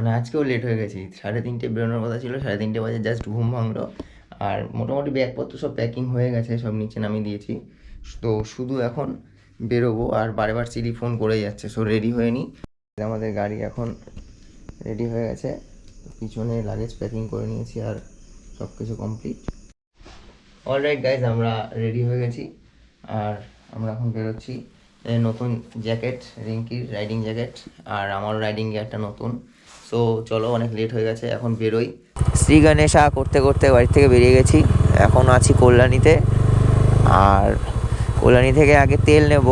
মানে আজকেও লেট হয়ে গেছি, 3:30 বেরোনোর কথা ছিল, 3:30 বাজে জাস্ট ঘুম ভাঙলো। আর মোটামুটি ব্যাগপত্র সব প্যাকিং হয়ে গেছে, সব নিচে নামিয়ে দিয়েছি। তো শুধু এখন বেরোবো, আর বারবার সিঁড়ি ফোন করেই যাচ্ছে। সো রেডি হয়ে নিই। আমাদের গাড়ি এখন রেডি হয়ে গেছে, পিছনে লাগেজ প্যাকিং করে নিয়েছি আর সব কিছু কমপ্লিট। অলরাইট গাইজ, আমরা রেডি হয়ে গেছি আর আমরা এখন বেরোচ্ছি। নতুন জ্যাকেট, রিঙ্কির রাইডিং জ্যাকেট, আর আমার রাইডিং গিয়ারটা নতুন। সো চলো, অনেক লেট হয়ে গেছে, এখন বেরোই। শ্রী গণেশা করতে করতে বাড়ি থেকে বেরিয়ে গেছি। এখন আছি কল্যাণীতে, আর কল্যাণী থেকে আগে তেল নেব,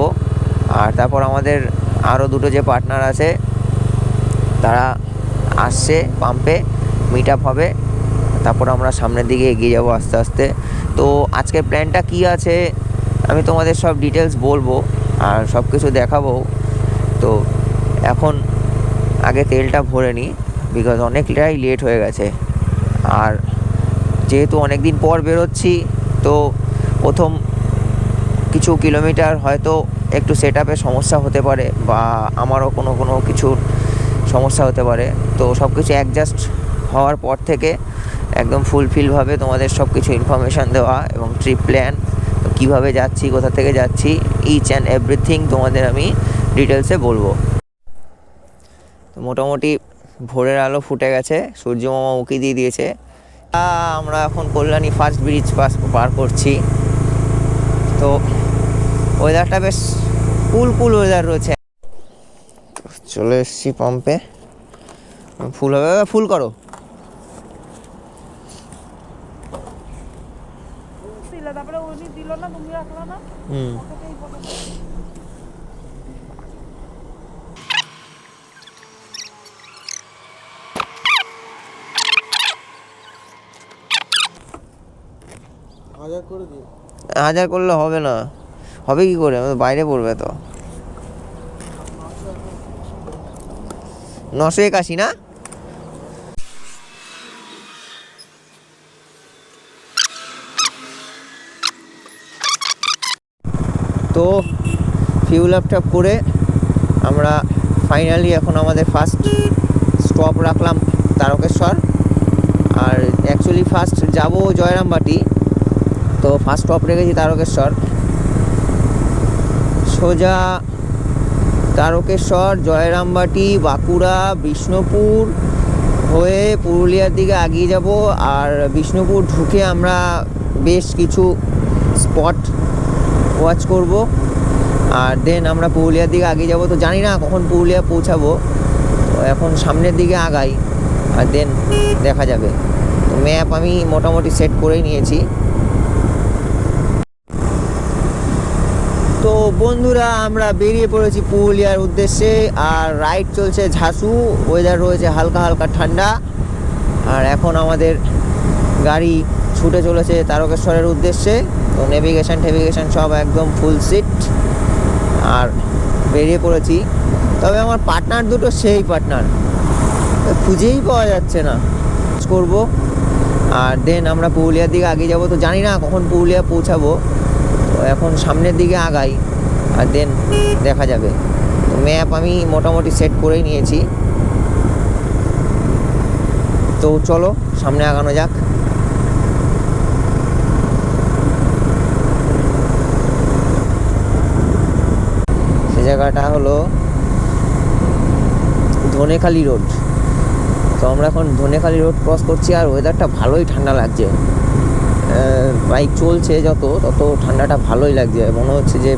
আর তারপর আমাদের আরও দুটো যে পার্টনার আছে তারা আসছে পাম্পে, মিট আপ হবে, তারপর আমরা সামনের দিকে এগিয়ে যাব আস্তে আস্তে। তো আজকের প্ল্যানটা কী আছে আমি তোমাদের সব ডিটেলস বলবো আর সব কিছু দেখাবো। তো এখন আগে তেলটা ভরে নিই, বিকজ অনেকটাই লেট হয়ে গেছে। আর যেহেতু অনেক দিন পর বেরোচ্ছি, তো প্রথম কিছু কিলোমিটার হয়তো একটু সেট আপে সমস্যা হতে পারে, বা আমারও কোনো কিছু সমস্যা হতে পারে। তো সব কিছু অ্যাডজাস্ট হওয়ার পর থেকে একদম ফুলফিলভাবে তোমাদের সব কিছু ইনফরমেশান দেওয়া এবং ট্রিপ প্ল্যান, তো কীভাবে যাচ্ছি, কোথা থেকে যাচ্ছি, ইচ অ্যান্ড এভরিথিং তোমাদের আমি ডিটেলসে বলবো। তো মোটামুটি ভোরের আলো ফুটে গেছে, সূর্য মামা উঁকি দিয়ে দিয়েছে। আমরা এখন কল্যাণী ফার্স্ট ব্রিজ পার করছি। তো ওয়েদারটা বেশ কুল ওয়েদার রয়েছে। চলে এসছি পাম্পে, ফুল হবে, ফুল করো। হাজার করলে হবে না, হবে কি করে, আমাদের বাইরে পড়বে তো। 981 না? তো ফিউল আপ করে আমরা ফাইনালি এখন আমাদের ফার্স্ট স্টপ রাখলাম তারকেশ্বর। আর অ্যাকচুয়ালি ফার্স্ট যাব জয়রামবাটি, তো ফার্স্ট স্টপ রেখেছি তারকেশ্বর। সোজা তারকেশ্বর, জয়রামবাটি, বাঁকুড়া, বিষ্ণুপুর হয়ে পুরুলিয়ার দিকে এগিয়ে যাব। আর বিষ্ণুপুর ঢুকে আমরা বেশ কিছু স্পট ওয়াচ করব, আর দেন আমরা পুরুলিয়ার দিকে এগিয়ে যাব। তো জানি না কখন পুরুলিয়া পৌঁছাবো, তো এখন সামনের দিকে আগাই আর দেন দেখা যাবে। তো ম্যাপ আমি মোটামুটি সেট করেই নিয়েছি। তো বন্ধুরা, আমরা বেরিয়ে পড়েছি পুরুলিয়ার উদ্দেশ্যে, আর রাইড চলছে ঝাসু, ওয়েদার রয়েছে হালকা হালকা ঠান্ডা। আর এখন আমাদের গাড়ি ছুটে চলেছে তারকেশ্বরের উদ্দেশ্যে। তো নেভিগেশন সব একদম ফুল সিট, আর বেরিয়ে পড়েছি। তবে আমার পার্টনার দুটো সেই পার্টনার খুঁজেই পাওয়া যাচ্ছে না, করব। আর দেন আমরা পুরুলিয়ার দিকে এগিয়ে যাব। তো জানি না কখন পুরুলিয়া পৌঁছাবো, তো এখন সামনের দিকে আগাই আর দেন দেখা যাবে। তো ম্যাপ আমি মোটামুটি সেট করেই নিয়েছি। তো চলো সামনে আগানো যাক। সে জায়গাটা হলো ধনেখালি রোড। তো আমরা এখন ধনেখালি রোড ক্রস করছি, আর ওয়েদারটা ভালোই ঠান্ডা লাগছে। বাইক চলছে তত ঠান্ডাটা ভালোই লাগছে, মনে হচ্ছে যে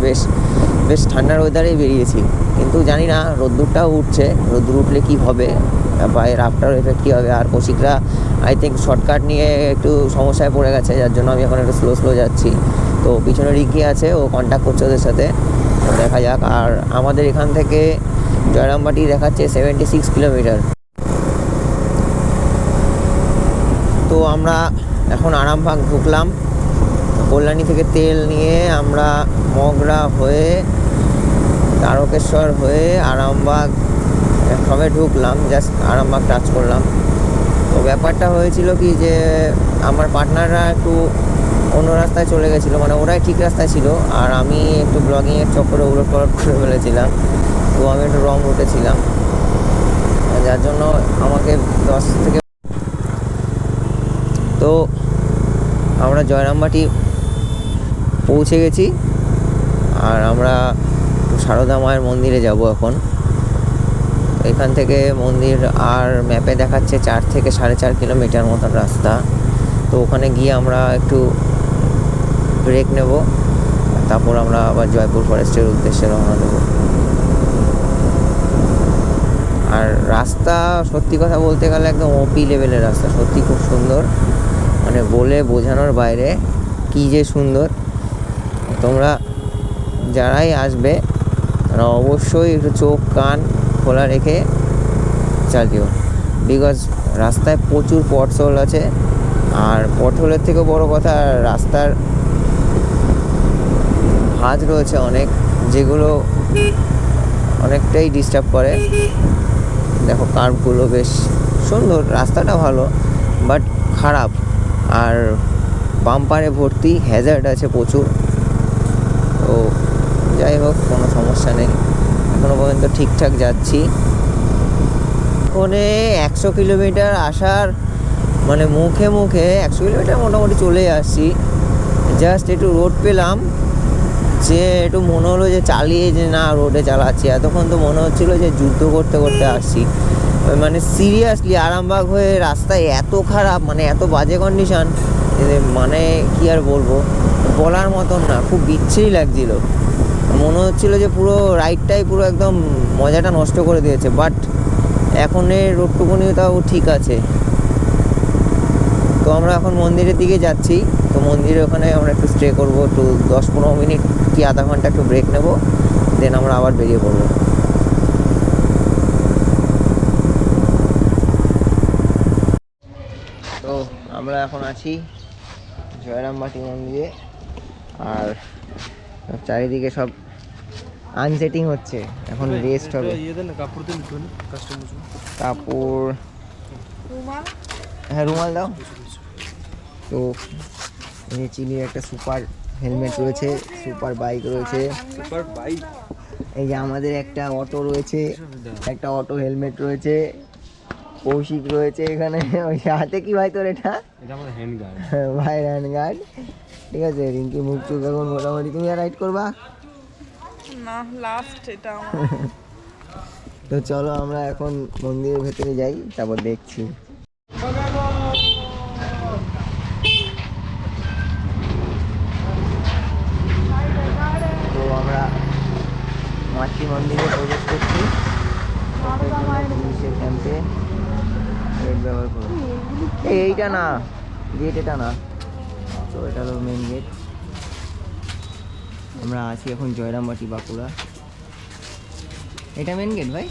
বেশ ঠান্ডার ওয়েদারেই বেরিয়েছি। কিন্তু জানি না রোদ্দুরটাও উঠছে, রোদ্দুর উঠলে কী হবে বা এর আফটার এফেক্ট কী হবে। আর কৌশিকরা আই থিঙ্ক শর্টকাট নিয়ে একটু সমস্যায় পড়ে গেছে, যার জন্য আমি এখন একটু স্লো যাচ্ছি। তো পিছনে রিঙ্কি আছে, ও কন্ট্যাক্ট করছে ওদের সাথে, দেখা যাক। আর আমাদের এখান থেকে জয়রামবাটি দেখাচ্ছে 76 কিলোমিটার। তো আমরা এখন আরামবাগ ঢুকলাম। কল্যাণী থেকে তেল নিয়ে আমরা মগরা হয়ে তারকেশ্বর হয়ে আরামবাগ সবে ঢুকলাম, জাস্ট আরামবাগ টাচ করলাম। তো ব্যাপারটা হয়েছিল কি, যে আমার পার্টনাররা একটু অন্য রাস্তায় চলে গেছিলো, মানে ওরাই ঠিক রাস্তায় ছিল, আর আমি একটু ব্লগিংয়ের চক্করে উলট পালট করে ফেলেছিলাম। তো আমি একটু রং রুটে ছিলাম, যার জন্য আমাকে 10 থেকে। তো আমরা জয়রামবাটি পৌঁছে গেছি, আর আমরা সারদা মায়ের মন্দিরে যাব এখন। এখান থেকে মন্দির আর ম্যাপে দেখাচ্ছে 4 থেকে 4.5 কিলোমিটার মতন রাস্তা। তো ওখানে গিয়ে আমরা একটু ব্রেক নেব, তারপর আমরা আবার জয়পুর ফরেস্টের উদ্দেশ্যে রওনা দেব। আর রাস্তা সত্যি কথা বলতে গেলে একদম ওপি লেভেলের রাস্তা, সত্যি খুব সুন্দর, মানে বলে বোঝানোর বাইরে কী যে সুন্দর। তোমরা যারাই আসবে তারা অবশ্যই একটু চোখ কান খোলা রেখে চালিও, বিকজ রাস্তায় প্রচুর পথসোল আছে। আর পথসোলের থেকেও বড় কথা, রাস্তার ভাঁজ রয়েছে অনেক, যেগুলো অনেকটাই ডিস্টার্ব করে। দেখো কার্ভগুলো বেশ সুন্দর, রাস্তাটা ভালো বাট খারাপ, আর বাম্পারে ভর্তি, হ্যাজার্ড আছে প্রচুর। তো যাই হোক, কোনো সমস্যা নেই, এখনো পর্যন্ত ঠিকঠাক যাচ্ছি। ওখানে 100 কিলোমিটার আসার মানে মুখে 100 কিলোমিটার মোটামুটি চলে আসছি। জাস্ট একটু রোড পেলাম, যে একটু মনে হলো যে চালিয়ে যে না রোডে চালাচ্ছি। এতক্ষণ তো মনে হচ্ছিলো যে যুদ্ধ করতে করতে আসছি, মানে সিরিয়াসলি। আরামবাগ হয়ে রাস্তায় এত খারাপ, মানে এত বাজে কন্ডিশন, মানে কি আর বলবো, বলার মতন না, খুব বিচ্ছিরি লাগছিল। মনে হচ্ছিলো যে পুরো রাইডটাই পুরো একদম মজাটা নষ্ট করে দিয়েছে। বাট এখনের রোডটুকুনি তাও ঠিক আছে। তো আমরা এখন মন্দিরের দিকে যাচ্ছি। তো মন্দিরে ওখানে আমরা একটু স্টে করবো, একটু 10-15 মিনিট কি আধা ঘন্টা একটু ব্রেক নেব, দেন আমরা আবার বেরিয়ে পড়বো। তো আমরা এখন আছি জয়রামবাটি মন্দিরে, আর চারিদিকে সব আনসেটিং হচ্ছে, এখন রেস্ট হবে। কাপড়, হ্যাঁ রুমাল দাও। তো এই চিলির একটা সুপার হেলমেট রয়েছে, সুপার বাইক রয়েছে, সুপার বাইক। এই যে আমাদের একটা অটো রয়েছে, একটা অটো হেলমেট রয়েছে, কৌশিক রয়েছে এখানে। ওই হাতে কি ভাই তোর? এটা আমাদের হ্যান্ড গার্ড ভাই, হ্যান্ড গার্ড। ঠিক আছে, রিঙ্কি মুখ চুখ এখন মোটামুটি। তুমি আর রাইড করবা না? লাস্ট এটা তো চলো আমরা এখন মন্দিরের ভেতরে যাই, তারপর দেখছি। তো আমরা মাতৃ মন্দিরে প্রবেশ করছি, পুলিশের ক্যাম্পে ব্যবহার করবো। এইটা না, গেট এটা না, তো এটা হলো মেন গেট। আমরা আছি এখন জয়রামবাটি বাঁকুড়া। এটা मेन गेट भाई।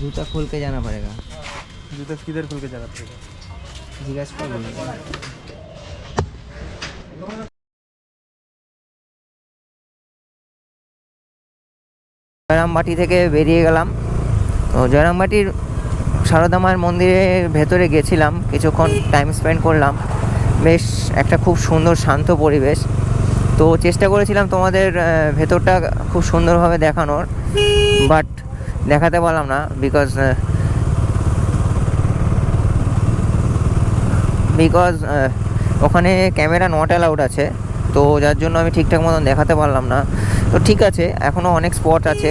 जूता खोल के जाना पड़ेगा। जूता किधर खोल के जाना पड़ेगा? जिज्ञास कर बोलेगा। জয়রামবাটি থেকে বেরিয়ে গেলাম। তো জয়রামবাটির সারদা মায়ের মন্দিরের ভেতরে গেছিলাম, কিছুক্ষণ টাইম স্পেন্ড করলাম। বেশ একটা খুব সুন্দর শান্ত পরিবেশ। তো চেষ্টা করেছিলাম তোমাদের ভেতরটা খুব সুন্দরভাবে দেখানোর, বাট দেখাতে পারলাম না, বিকজ ওখানে ক্যামেরা নট অ্যালাউড আছে। তো যার জন্য আমি ঠিকঠাক মতন দেখাতে পারলাম না। তো ঠিক আছে, এখনও অনেক স্পট আছে।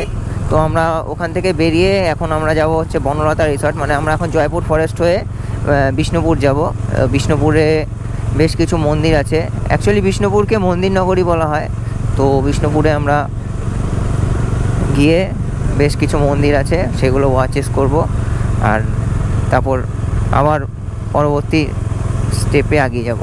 তো আমরা ওখান থেকে বেরিয়ে এখন আমরা যাব হচ্ছে বনলতা রিসর্ট, মানে আমরা এখন জয়পুর ফরেস্ট হয়ে বিষ্ণুপুর যাব। বিষ্ণুপুরে বেশ কিছু মন্দির আছে, অ্যাকচুয়ালি বিষ্ণুপুরকে মন্দির নগরী বলা হয়। তো বিষ্ণুপুরে আমরা গিয়ে বেশ কিছু মন্দির আছে, সেগুলো ওয়াচেস করব, আর তারপর আবার পরবর্তী স্টেপে এগিয়ে যাব।